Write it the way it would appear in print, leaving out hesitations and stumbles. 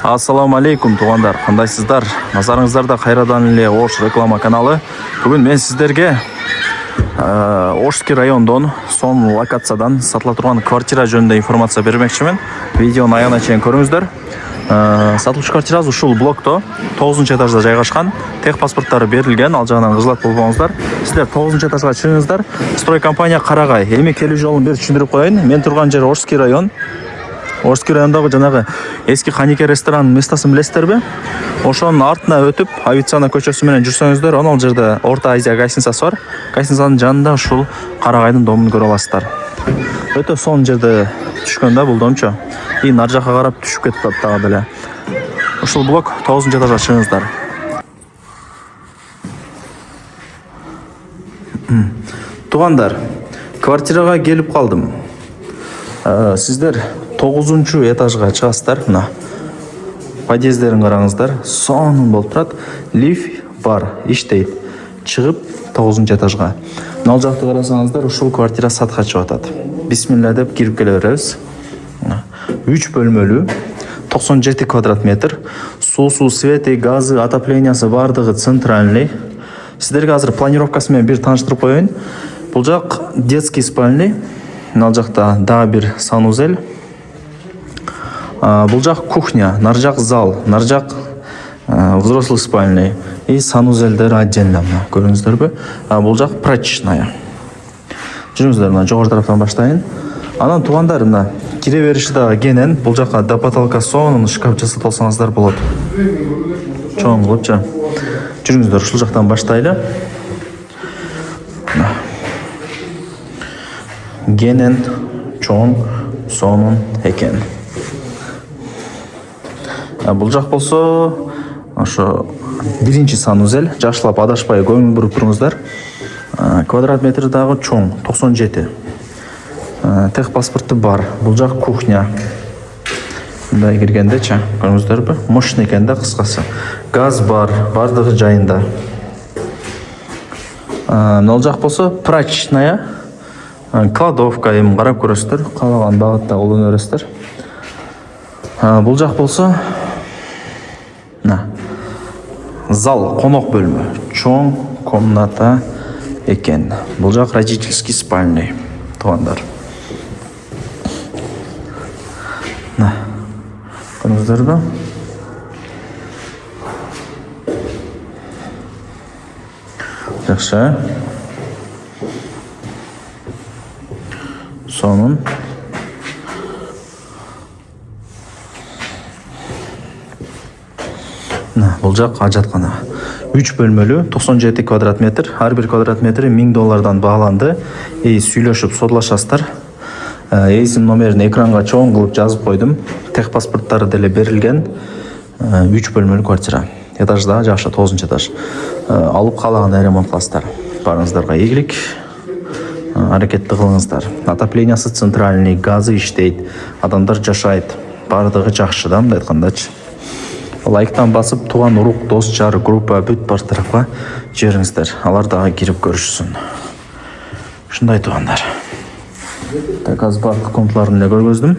Ассаламу алейкум туғандар, қандайсыздар? Назарыңыздарда қайрадан эле Ош реклама каналы. Бүгін мен сіздерге Ошский райондон сон локациядан сатыла турган квартира жөнүндө информация бермекчимин. Видеону аягына чейин көрүңүздөр. Сатылуучу квартира ушул блокто 9-этажда жайгашкан. Тех паспорттары берилген, ал жагынан кызылат болбоңуздар. Сиздер 9-этажга чыгыңыздар. Строй компания Карагай. Эми келүү жолун бир түшүндүрүп коеюн. Мен турган жер Ошский район. Ошский райондагы жанагы эски Ханике ресторанын местасын билесиздерби? Ошонун артына өтүп, Авицана көчөсү менен жүрсөңүздөр, ал жерде Орто Азия гостиницасы бар. Гостиницанын жанында ушул Карагайдын домун көрө аласыздар. Өтө сонун жерде түшкөн да бул домчо. И нар жакка карап түшүп кетип атат деле. Ушул блок 9-этажга чыгыңыздар. Тугандар, квартирага келип калдым. Сиздер 9-этажга чыгасыздар. Мына подъездерин караңыздар. Сонун болуп турат. Лифт бар, иштейт. Чыгып 9-этажга. Ал жакты карасаңыздар, ушул квартира сатка чыгып атат. Бисмилла деп кирип келе беребиз. 3 бөлмөлүү, 97 квадрат метр. Суусу, свети, газы, отоплениясы бардыгы центральный. Сиздерге азыр планировкасы менен бир тааныштырып коеюн. Бул жак детский спальный. Ал жакта дагы бир санузел. Бул жак кухня, нар жак зал, нар жак взрослый спальный и санузелдер отдельно. Көрүңүздөрбү? Бул жак прачечная. Жүрүңүздөр, мына жогору тараптан баштайын. Анан туугандар, мына кире бериши дагы кенен. Бул жакка до потолка сонун шкаф жасап алсаңыздар болот. Чоң кылыпчы. Жүрүңүздөр, ушул жактан баштайлы. Кенен, чоң, сонун экен. Бул жак болсо, ошо биринчи санузел, жакшылап адашпай көңүл буруп туруңуздар. Квадрат метр дагы чоң, 97. Тех паспорту бар. Бул жак кухня. Мындай киргендечи, көрүңүздөрбү? Мощный экен да, кыскасы. Газ бар, бардыгы жайында. Ал жак болсо прачечная, кладовка, эми карап көрөсүздөр, каалаган багытта колдоно бересиздер. Бул жак болсо зал, конок бөлмө, чоң комната экен. Бул жак родительский спальный, туугандар. Көрүңүздөрбү? Жакшы. Сонун. Бул жак ажаткана. 3 бөлмөлүү, 97 квадрат метр. Ар бир квадрат метри $1000 бааланды. Сүйлөшүп содлашасыздар. Эсим номерин экранга чоң кылып жазып койдум. Тех паспорттары деле берилген. 3 бөлмөлүү квартира. Этажда жакшы, 9-этаж. Алып каалаган ремонт кыласыздар. Барыңыздарга ийгилик. Аракетти кылыңыздар. Отоплениясы центральный, газы иштейт, адамдар жашайт. Бардыгы жакшы да, мындай айткандачы. Лайктан басып, туган урук, дос, жар, группа бүт бар тарапка жибериңиздер. Алар дагы кирип көрүшсүн. Ушундай туугандар. Так, азыр бардык комнаталарын эле көргөздүм.